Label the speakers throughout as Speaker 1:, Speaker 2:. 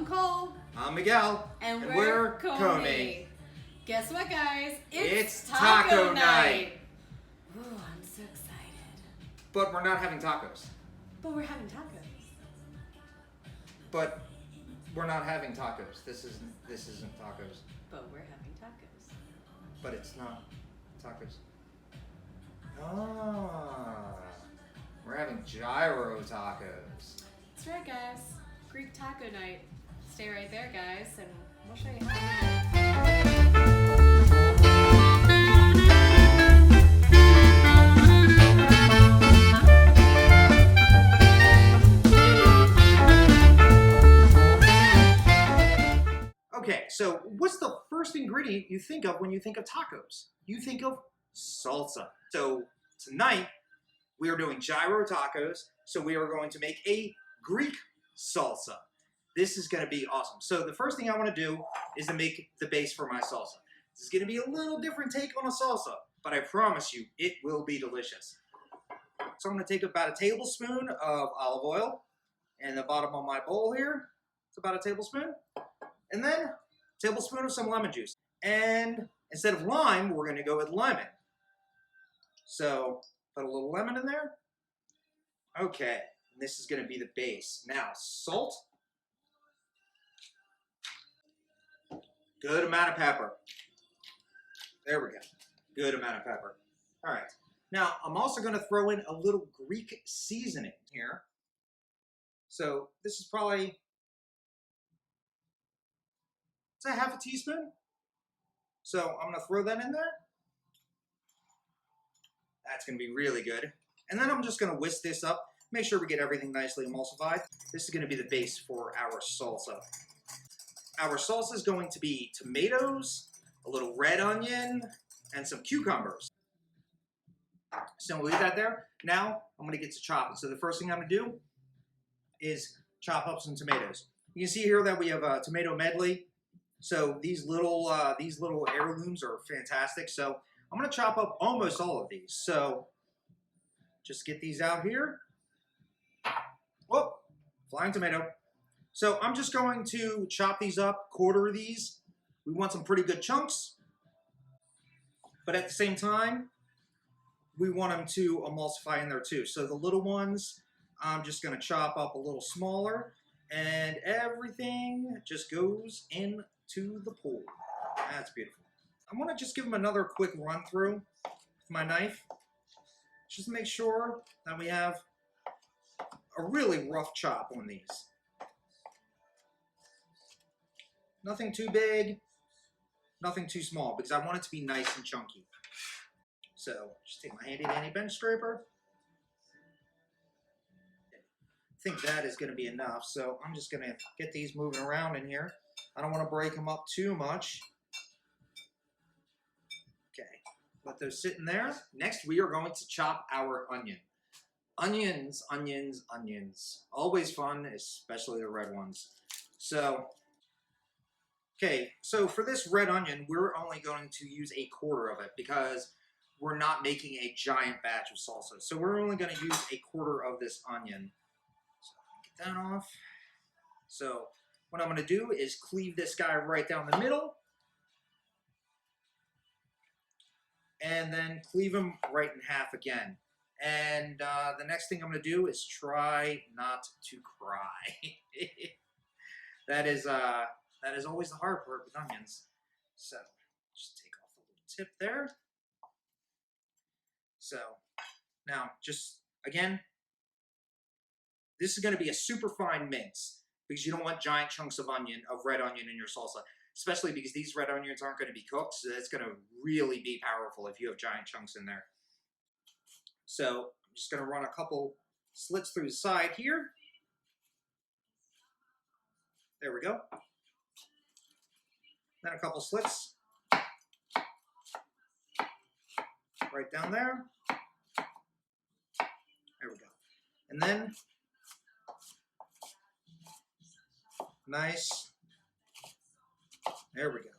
Speaker 1: I'm Cole.
Speaker 2: I'm Miguel.
Speaker 1: And we're CoMi.
Speaker 2: CoMi.
Speaker 1: Guess what, guys?
Speaker 2: It's taco night.
Speaker 1: Ooh, I'm so excited.
Speaker 2: But we're not having tacos.
Speaker 1: But we're having tacos.
Speaker 2: But we're not having tacos. This isn't tacos.
Speaker 1: But we're having tacos.
Speaker 2: But it's not tacos. Ah, we're having gyro tacos.
Speaker 1: That's right, guys. Greek taco night. Stay right there, guys, and we'll show you how.
Speaker 2: Okay, so what's the first ingredient you think of when you think of tacos? You think of salsa. So tonight, we are doing gyro tacos, so we are going to make a Greek salsa. This is going to be awesome. So the first thing I want to do is to make the base for my salsa. This is going to be a little different take on a salsa, but I promise you, it will be delicious. So I'm going to take about a tablespoon of olive oil in the bottom of my bowl here. It's about a tablespoon. And then a tablespoon of some lemon juice. And instead of lime, we're going to go with lemon. So put a little lemon in there. Okay, and this is going to be the base. Now, salt. Good amount of pepper. There we go. Good amount of pepper. All right. Now, I'm also going to throw in a little Greek seasoning here. So this is probably, it's a half a teaspoon. So I'm going to throw that in there. That's going to be really good. And then I'm just going to whisk this up. Make sure we get everything nicely emulsified. This is going to be the base for our salsa. Our salsa is going to be tomatoes, a little red onion, and some cucumbers. So we'll leave that there. Now I'm going to get to chopping. So the first thing I'm going to do is chop up some tomatoes. You can see here that we have a tomato medley. So these little heirlooms are fantastic. So I'm going to chop up almost all of these. So just get these out here. Whoop, flying tomato. So I'm just going to chop these up, quarter these. We want some pretty good chunks. But at the same time, we want them to emulsify in there too. So the little ones, I'm just going to chop up a little smaller. And everything just goes into the pool. That's beautiful. I want to just give them another quick run through with my knife. Just to make sure that we have a really rough chop on these. Nothing too big, nothing too small, because I want it to be nice and chunky. So just take my handy dandy bench scraper. I think that is going to be enough. So I'm just going to get these moving around in here. I don't want to break them up too much. Okay, let those sit in there. Next, we are going to chop our onion. Onions, onions, onions. Always fun, especially the red ones. So, okay, so for this red onion, we're only going to use a quarter of it because we're not making a giant batch of salsa. So we're only going to use a quarter of this onion. So get that off. So what I'm going to do is cleave this guy right down the middle. And then cleave him right in half again. And the next thing I'm going to do is try not to cry. That is always the hard part with onions. So just take off the little tip there. So now just again, this is going to be a super fine mince because you don't want giant chunks of red onion in your salsa, especially because these red onions aren't going to be cooked. So it's going to really be powerful if you have giant chunks in there. So I'm just going to run a couple slits through the side here. There we go. Then a couple slits right down there. There we go. And then nice. There we go.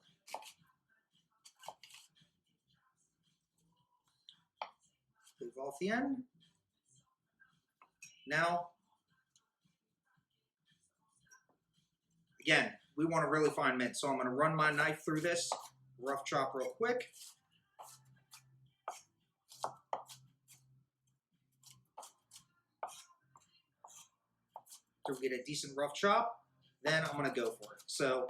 Speaker 2: Leave off the end. Now Again, we want a really fine mince, so I'm going to run my knife through this, rough chop real quick. To get a decent rough chop, then I'm going to go for it. So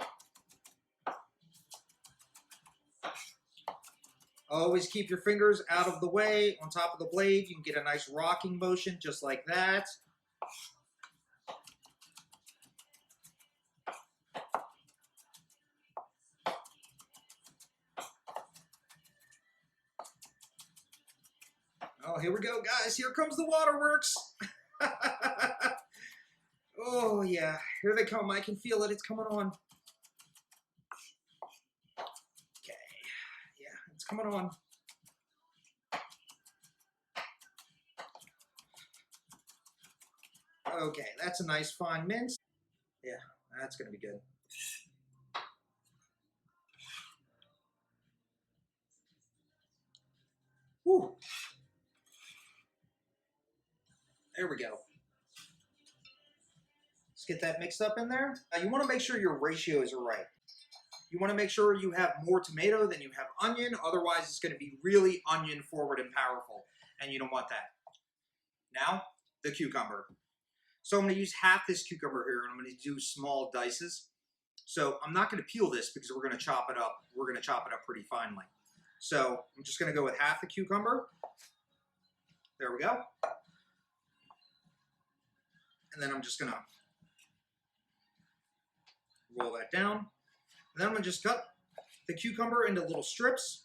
Speaker 2: always keep your fingers out of the way on top of the blade. You can get a nice rocking motion just like that. Oh, here we go, guys. Here comes the waterworks. Oh, yeah. Here they come. I can feel it. It's coming on. Okay. Yeah, it's coming on. Okay, that's a nice fine mince. Yeah, that's going to be good. Whew. There we go. Let's get that mixed up in there. Now you want to make sure your ratios are right. You want to make sure you have more tomato than you have onion, otherwise it's going to be really onion forward and powerful, and you don't want that. Now, the cucumber. So I'm going to use half this cucumber here, and I'm going to do small dices. So I'm not going to peel this because we're going to chop it up. We're going to chop it up pretty finely. So I'm just going to go with half the cucumber. There we go. And then I'm just going to roll that down. And then I'm going to just cut the cucumber into little strips.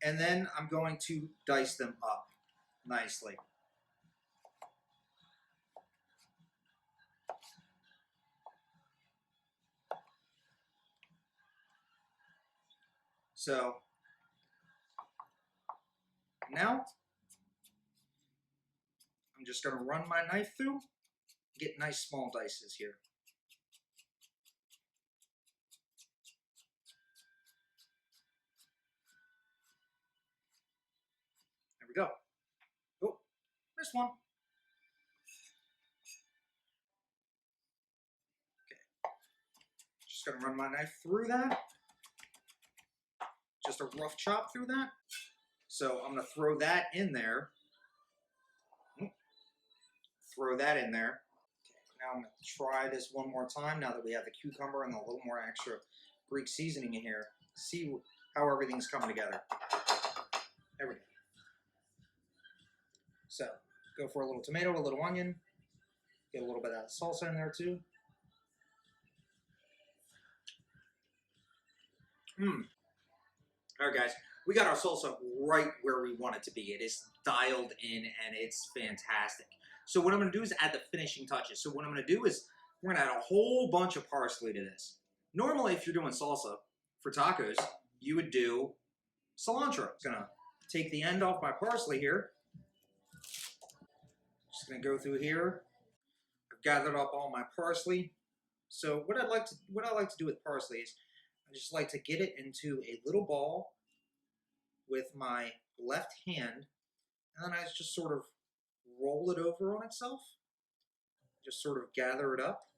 Speaker 2: And then I'm going to dice them up nicely. So now I'm just going to run my knife through, get nice small dices here. There we go. Oh, missed one. Okay. Just going to run my knife through that. Just a rough chop through that. So I'm going to throw that in there. Throw that in there. Okay, now I'm going to try this one more time now that we have the cucumber and a little more extra Greek seasoning in here. See how everything's coming together. There we go. So, go for a little tomato, a little onion. Get a little bit of that salsa in there too. Alright guys, we got our salsa right where we want it to be. It is dialed in and it's fantastic. So what I'm going to do is add the finishing touches. So what I'm going to do is we're going to add a whole bunch of parsley to this. Normally if you're doing salsa for tacos, you would do cilantro. I'm going to take the end off my parsley here. Just going to go through here. I've gathered up all my parsley. So what I like to do with parsley is I just like to get it into a little ball with my left hand, and then I just sort of roll it over on itself. Just sort of gather it up.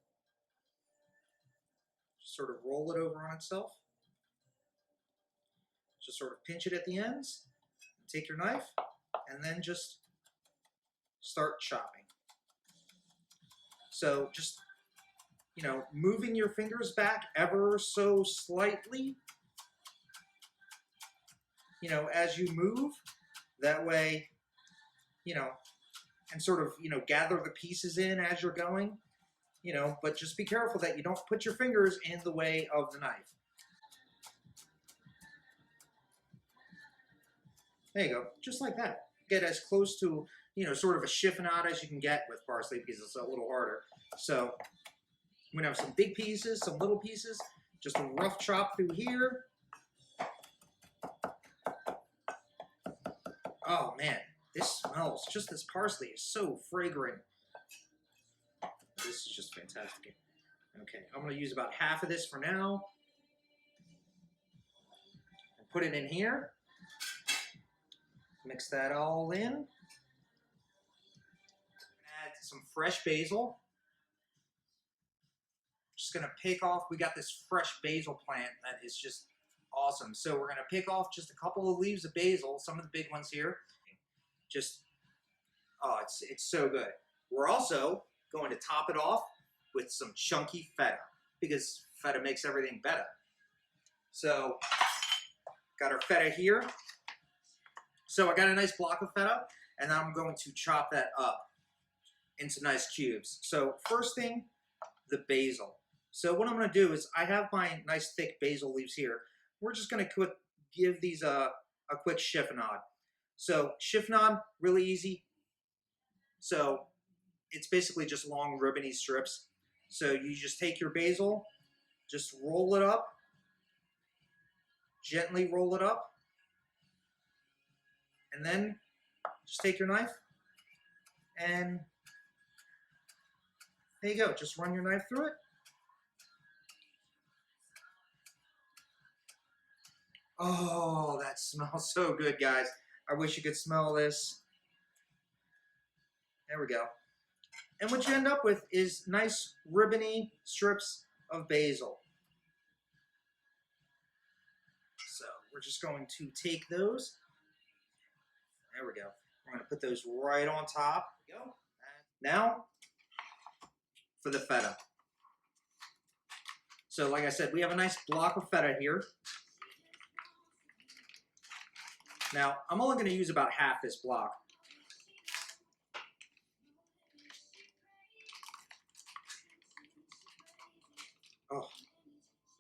Speaker 2: Just sort of roll it over on itself. Just sort of pinch it at the ends. Take your knife, and then just start chopping. So just, you know, moving your fingers back ever so slightly, you know, as you move, that way, you know, and sort of, you know, gather the pieces in as you're going, you know, but just be careful that you don't put your fingers in the way of the knife. There you go, just like that. Get as close to, you know, sort of a chiffonade as you can get with parsley because it's a little harder. So we're gonna have some big pieces, some little pieces, just a rough chop through here. Oh man, this smells, just this parsley is so fragrant. This is just fantastic. Okay, I'm gonna use about half of this for now. And put it in here. Mix that all in. Add some fresh basil. Just gonna pick off, we got this fresh basil plant that is just awesome. So we're gonna pick off just a couple of leaves of basil, some of the big ones here. Just, oh, it's so good. We're also going to top it off with some chunky feta, because feta makes everything better. So, got our feta here. So I got a nice block of feta, and now I'm going to chop that up into nice cubes. So first thing, the basil. So what I'm going to do is, I have my nice thick basil leaves here. We're just going to give these a quick chiffonade. So chiffonade, really easy. So it's basically just long ribbony strips. So you just take your basil, just roll it up, gently roll it up, and then just take your knife and there you go. Just run your knife through it. Oh, that smells so good, guys. I wish you could smell this. There we go. And what you end up with is nice ribbony strips of basil. So we're just going to take those. There we go. We're going to put those right on top. There we go. Now, for the feta. So like I said, we have a nice block of feta here. Now, I'm only going to use about half this block.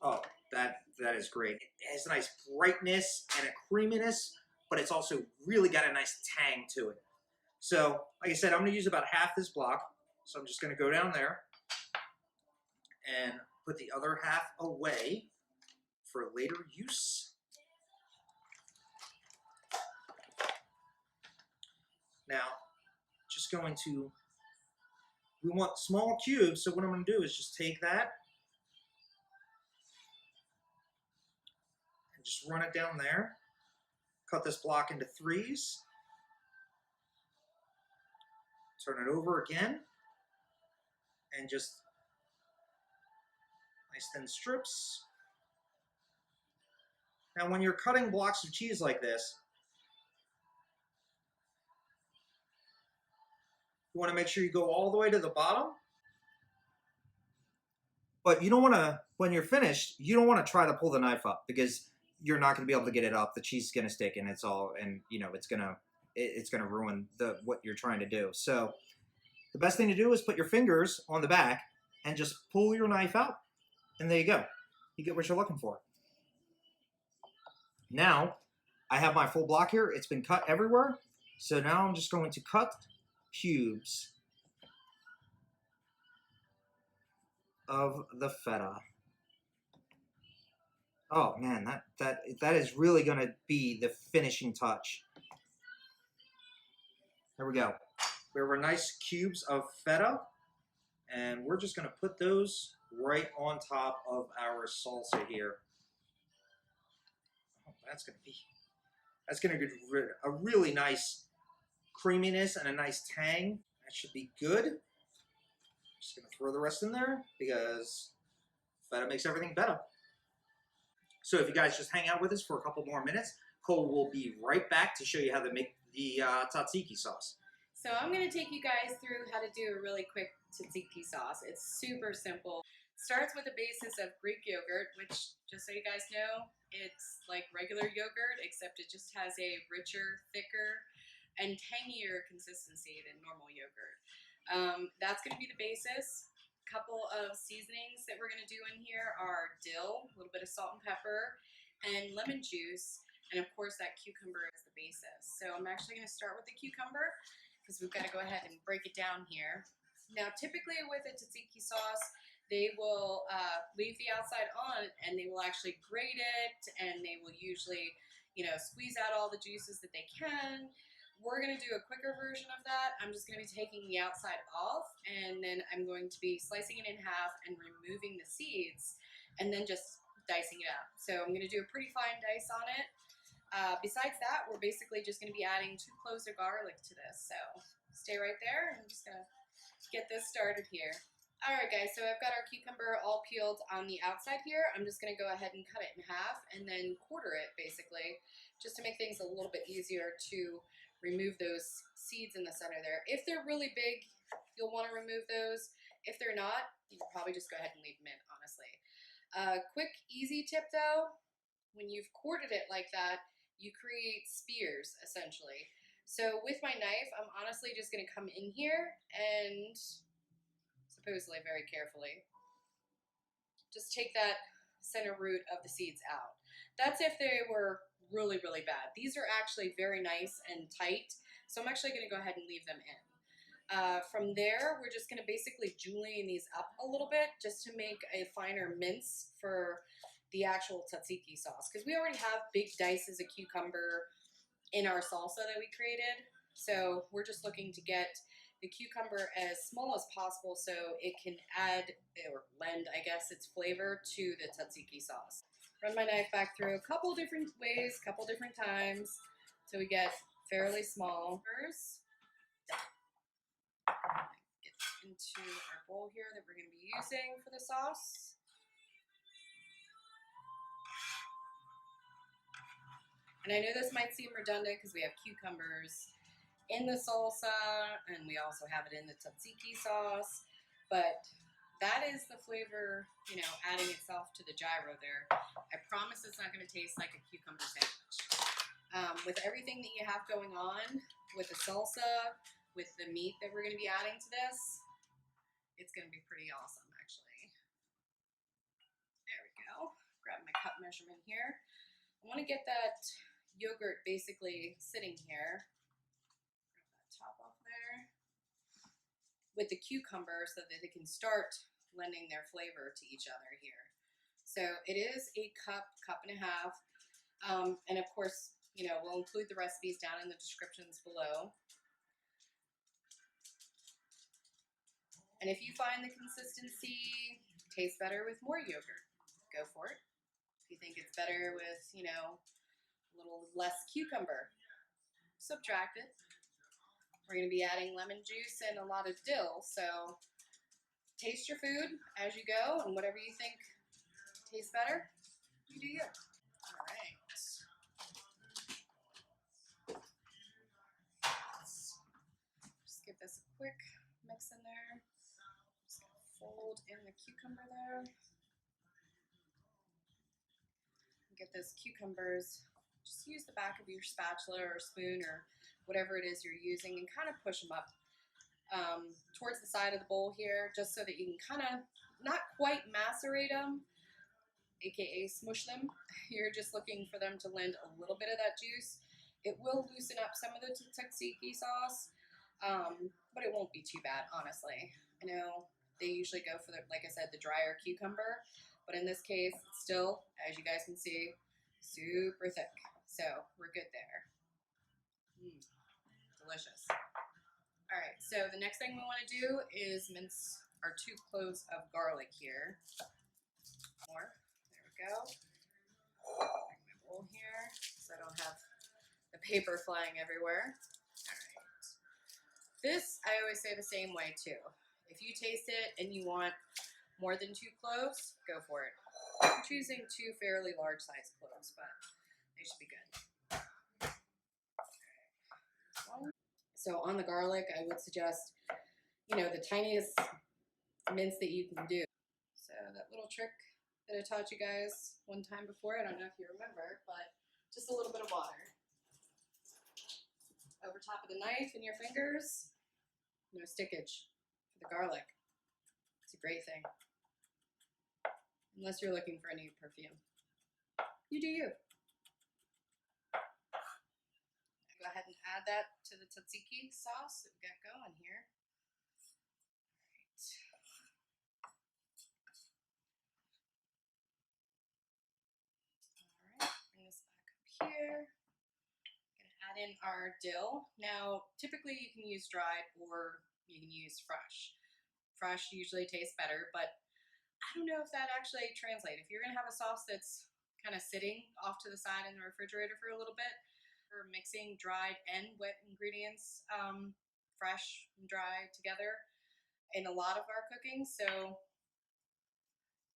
Speaker 2: Oh, that is great. It has a nice brightness and a creaminess, but it's also really got a nice tang to it. So, like I said, I'm going to use about half this block. So I'm just going to go down there and put the other half away for later use. Now, just going to, we want small cubes, so what I'm going to do is just take that and just run it down there. Cut this block into threes. Turn it over again. And just nice thin strips. Now when you're cutting blocks of cheese like this, you want to make sure you go all the way to the bottom. But you don't want to, when you're finished, you don't want to try to pull the knife up, because you're not going to be able to get it up. The cheese is going to stick, and it's all, and you know, it's going to ruin what you're trying to do. So the best thing to do is put your fingers on the back and just pull your knife out, and there you go. You get what you're looking for. Now, I have my full block here. It's been cut everywhere. So now I'm just going to cut cubes of the feta. Oh man, that is really going to be the finishing touch. There we go. We have our nice cubes of feta, and we're just going to put those right on top of our salsa here. Oh, that's going to give a really nice creaminess and a nice tang. That should be good. Just going to throw the rest in there because feta makes everything better. So if you guys just hang out with us for a couple more minutes, Cole will be right back to show you how to make the tzatziki sauce.
Speaker 1: So I'm going to take you guys through how to do a really quick tzatziki sauce. It's super simple. Starts with a basis of Greek yogurt, which, just so you guys know, it's like regular yogurt, except it just has a richer, thicker, and tangier consistency than normal yogurt. That's going to be the basis. Couple of seasonings that we're going to do in here are dill, a little bit of salt and pepper, and lemon juice, and of course that cucumber is the basis. So I'm actually going to start with the cucumber because we've got to go ahead and break it down here. Now typically with a tzatziki sauce, they will leave the outside on and they will actually grate it, and they will usually, you know, squeeze out all the juices that they can. We're going to do a quicker version of that. I'm just going to be taking the outside off, and then I'm going to be slicing it in half and removing the seeds, and then just dicing it up. So I'm going to do a pretty fine dice on it. Besides that, we're basically just going to be adding 2 cloves of garlic to this. So stay right there, and I'm just going to get this started here. Alright guys, so I've got our cucumber all peeled on the outside here. I'm just going to go ahead and cut it in half and then quarter it basically, just to make things a little bit easier to remove those seeds in the center there. If they're really big, you'll want to remove those. If they're not, you can probably just go ahead and leave them in, honestly. Quick, easy tip though, when you've quartered it like that, you create spears essentially. So with my knife, I'm honestly just going to come in here and supposedly very carefully just take that center root of the seeds out. That's if they were really, really bad. These are actually very nice and tight, so I'm actually going to go ahead and leave them in. From there, we're just going to basically julienne these up a little bit just to make a finer mince for the actual tzatziki sauce, because we already have big dices of cucumber in our salsa that we created, so we're just looking to get the cucumber as small as possible so it can add or lend, I guess, its flavor to the tzatziki sauce. Run my knife back through a couple different ways, couple different times, so we get fairly small. Get into our bowl here that we're going to be using for the sauce. And I know this might seem redundant because we have cucumbers in the salsa, and we also have it in the tzatziki sauce, but that is the flavor, you know, adding itself to the gyro there. I promise it's not going to taste like a cucumber sandwich. With everything that you have going on, with the salsa, with the meat that we're going to be adding to this, it's going to be pretty awesome, actually. There we go. Grab my cup measurement here. I want to get that yogurt basically sitting here. Top off there with the cucumber so that they can start lending their flavor to each other here. So it is a cup and a half, and of course, you know, we'll include the recipes down in the descriptions below. And if you find the consistency tastes better with more yogurt, go for it. If you think it's better with, you know, a little less cucumber, subtract it. We're going to be adding lemon juice and a lot of dill, so taste your food as you go, and whatever you think tastes better, you do you. All right. Just give this a quick mix in there. Just gonna fold in the cucumber there. Get those cucumbers, just use the back of your spatula or spoon or whatever it is you're using and kind of push them up towards the side of the bowl here, just so that you can kind of not quite macerate them, aka smush them. You're just looking for them to lend a little bit of that juice. It will loosen up some of the tzatziki sauce, but it won't be too bad, honestly. I know they usually go for, like I said, the drier cucumber, but in this case, it's still, as you guys can see, super thick. So we're good there. Delicious. All right, so the next thing we want to do is mince our 2 cloves of garlic here. More. There we go. Bring my bowl here so I don't have the paper flying everywhere. All right. This, I always say the same way too. If you taste it and you want more than 2 cloves, go for it. I'm choosing 2 fairly large sized cloves, but they should be good. So on the garlic, I would suggest, you know, the tiniest mince that you can do. So that little trick that I taught you guys one time before, I don't know if you remember, but just a little bit of water over top of the knife and your fingers. No stickage for the garlic. It's a great thing. Unless you're looking for a new perfume. You do you. Go ahead and add that to the tzatziki sauce that we got going here. All right, bring this back up here. Gonna add in our dill. Now, typically you can use dried or you can use fresh. Fresh usually tastes better, but I don't know if that actually translates. If you're gonna have a sauce that's kind of sitting off to the side in the refrigerator for a little bit, or mixing dried and wet ingredients, fresh and dry together, in a lot of our cooking, so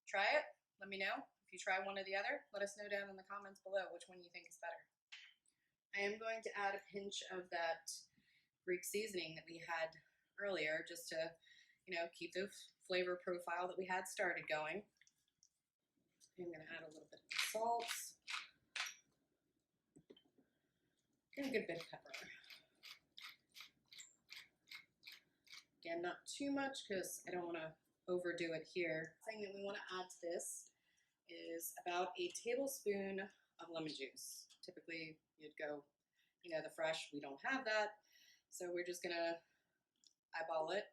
Speaker 1: try it. Let me know. If you try one or the other, let us know down in the comments below which one you think is better. I am going to add a pinch of that Greek seasoning that we had earlier, just to, keep the flavor profile that we had started going. I'm going to add a little bit of salt and a good bit of pepper. Again, not too much because I don't want to overdo it here. The thing that we want to add to this is about a tablespoon of lemon juice. Typically, you'd go, the fresh. We don't have that, so we're just gonna eyeball it.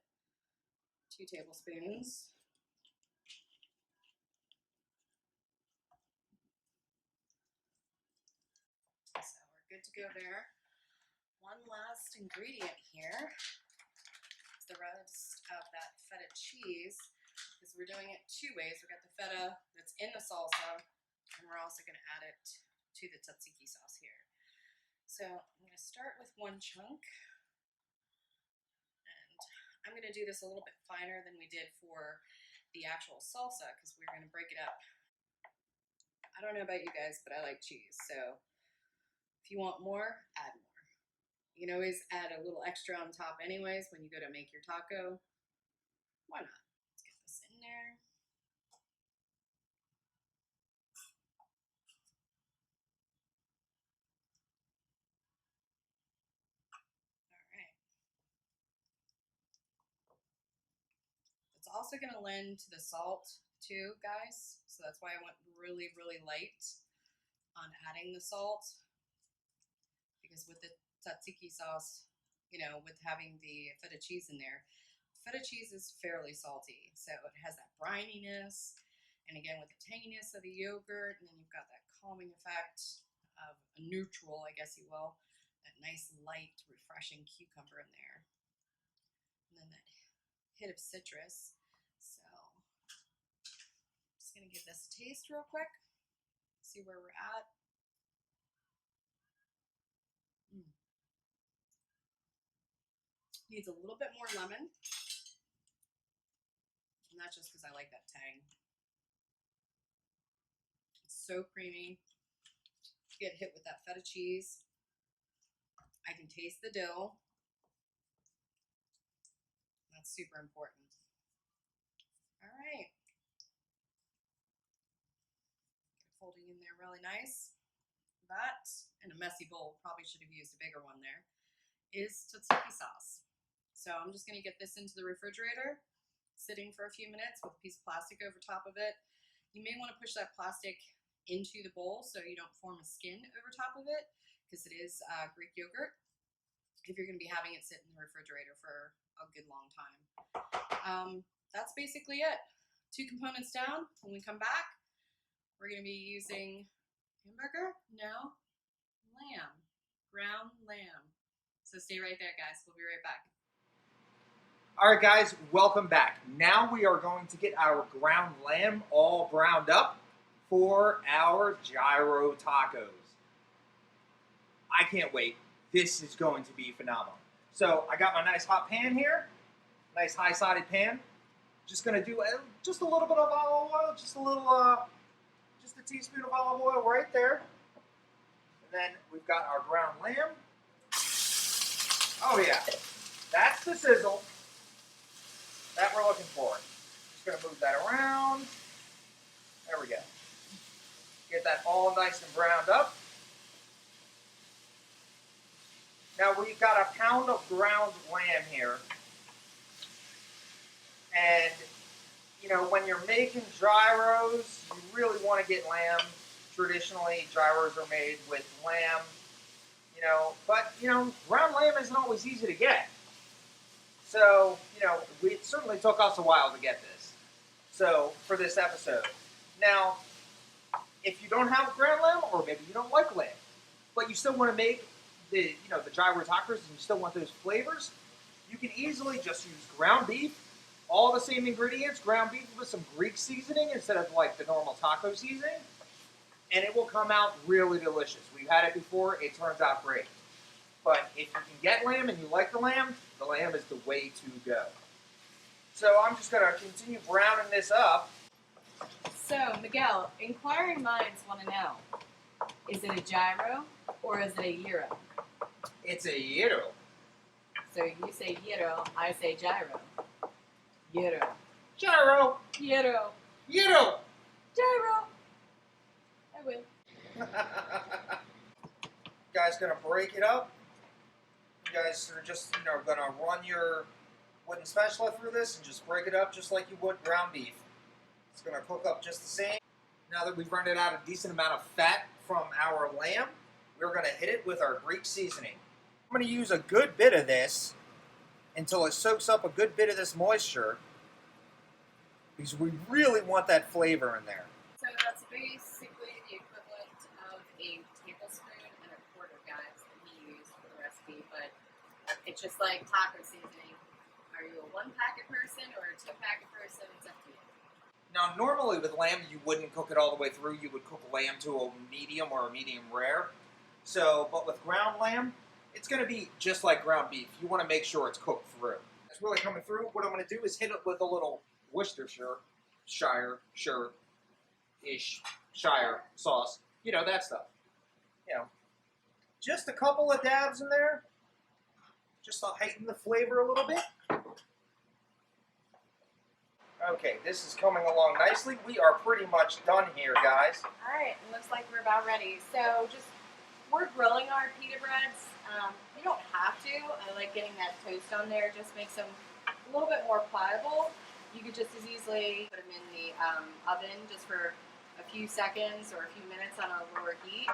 Speaker 1: 2 tablespoons. So we're good to go there. One last ingredient here is the rest of that feta cheese, because we're doing it 2 ways. We've got the feta that's in the salsa, and we're also going to add it to the tzatziki sauce here. So I'm going to start with 1 chunk, and I'm going to do this a little bit finer than we did for the actual salsa, because we're going to break it up. I don't know about you guys, but I like cheese, so if you want more, add more. You can always add a little extra on top anyways when you go to make your taco. Why not? Let's get this in there. It's also going to lend to the salt too, guys. So that's why I went really, really light on adding the salt. Because with the tzatziki sauce, with having the feta cheese in there, feta cheese is fairly salty. So it has that brininess. And again, with the tanginess of the yogurt, and then you've got that calming effect of a neutral, I guess you will. That nice, light, refreshing cucumber in there. And then that hit of citrus. So I'm just going to give this a taste real quick, see where we're at. Needs a little bit more lemon, and that's just because I like that tang. It's so creamy. You get hit with that feta cheese. I can taste the dill. That's super important. All right. Folding in there really nice. That, and a messy bowl, probably should have used a bigger one there, is tzatziki sauce. So I'm just going to get this into the refrigerator, sitting for a few minutes with a piece of plastic over top of it. You may want to push that plastic into the bowl so you don't form a skin over top of it, because it is Greek yogurt, if you're going to be having it sit in the refrigerator for a good long time. That's basically it. 2 components down. When we come back, we're going to be using hamburger? No. Lamb. Ground lamb. So stay right there, guys. We'll be right back.
Speaker 2: All right, guys, welcome back. Now we are going to get our ground lamb all browned up for our gyro tacos. I can't wait. This is going to be phenomenal. So I got my nice hot pan here, nice high-sided pan. Just gonna do just a little bit of olive oil, just a teaspoon of olive oil right there. And then we've got our ground lamb. Oh yeah, that's the sizzle that we're looking for. Just gonna move that around. There we go. Get that all nice and browned up. Now we've got a pound of ground lamb here. And, when you're making gyros, you really want to get lamb. Traditionally, gyros are made with lamb, but, ground lamb isn't always easy to get. So, it certainly took us a while to get this. So, for this episode. Now, if you don't have ground lamb, or maybe you don't like lamb, but you still want to make the gyro tacos and you still want those flavors, you can easily just use ground beef, all the same ingredients, ground beef with some Greek seasoning instead of like the normal taco seasoning, and it will come out really delicious. We've had it before, it turns out great. But if you can get lamb and you like the lamb is the way to go. So I'm just gonna continue browning this up.
Speaker 1: So, Miguel, inquiring minds want to know, is it a gyro or is it a gyro?
Speaker 2: It's a gyro.
Speaker 1: So you say gyro, I say gyro. Gyro.
Speaker 2: Gyro.
Speaker 1: Gyro.
Speaker 2: Gyro.
Speaker 1: Gyro. I win.
Speaker 2: Guys, gonna break it up. You guys are just, gonna run your wooden spatula through this and just break it up just like you would ground beef. It's gonna cook up just the same. Now that we've rendered out a decent amount of fat from our lamb, we're gonna hit it with our Greek seasoning. I'm gonna use a good bit of this until it soaks up a good bit of this moisture, because we really want that flavor in there.
Speaker 1: So that's basically the equivalent of a tablespoon and a quarter, guys, that we use for the recipe, but it's just like taco seasoning. Are you a one-packet person or a two-packet person? It's up to you.
Speaker 2: Now, normally with lamb, you wouldn't cook it all the way through. You would cook lamb to a medium or a medium rare. So, but with ground lamb, it's going to be just like ground beef. You want to make sure it's cooked through. It's really coming through. What I'm going to do is hit it with a little Worcestershire sauce. You know, that stuff. Just a couple of dabs in there. Just to heighten the flavor a little bit. Okay, this is coming along nicely. We are pretty much done here, guys.
Speaker 1: All right, it looks like we're about ready. So we're grilling our pita breads. You don't have to. I like getting that toast on there. Just makes them a little bit more pliable. You could just as easily put them in the oven just for a few seconds or a few minutes on a lower heat,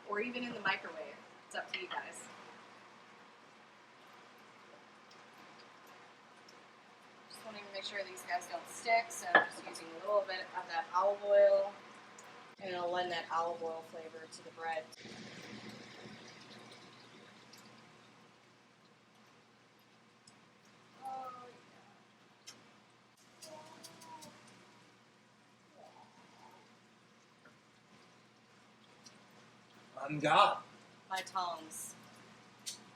Speaker 1: or even in the microwave. It's up to you guys. Just wanting to make sure these guys don't stick, so I'm just using a little bit of that olive oil, and it'll lend that olive oil flavor to the bread.
Speaker 2: On God.
Speaker 1: My tongs.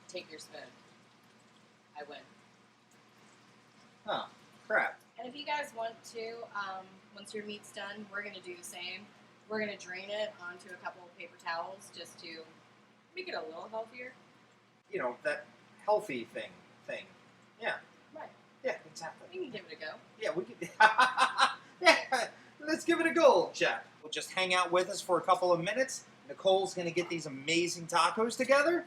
Speaker 1: Take your spoon. I win.
Speaker 2: Oh, crap.
Speaker 1: And if you guys want to, once your meat's done, we're going to do the same. We're going to drain it onto a couple of paper towels just to make it a little healthier.
Speaker 2: That healthy thing. Yeah.
Speaker 1: Right.
Speaker 2: Yeah, exactly.
Speaker 1: We can give it a go.
Speaker 2: Yeah, we can. Yeah, let's give it a go, chap. We'll just hang out with us for a couple of minutes. Nicole's going to get these amazing tacos together.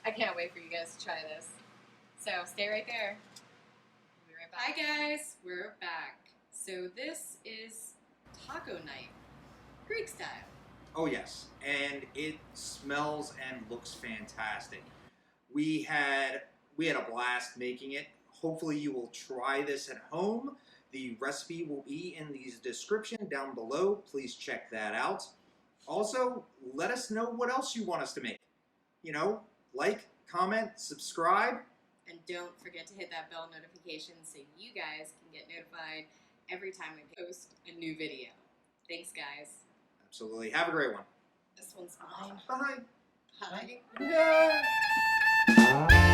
Speaker 1: I can't wait for you guys to try this. So stay right there. We'll be right back. Hi guys, we're back. So this is taco night, Greek style.
Speaker 2: Oh yes, and it smells and looks fantastic. We had a blast making it. Hopefully you will try this at home. The recipe will be in the description down below. Please check that out. Also, let us know what else you want us to make. Like, comment, subscribe.
Speaker 1: And don't forget to hit that bell notification so you guys can get notified every time we post a new video. Thanks, guys.
Speaker 2: Absolutely. Have a great one.
Speaker 1: This one's mine.
Speaker 2: Bye.
Speaker 1: Bye.
Speaker 2: Yeah.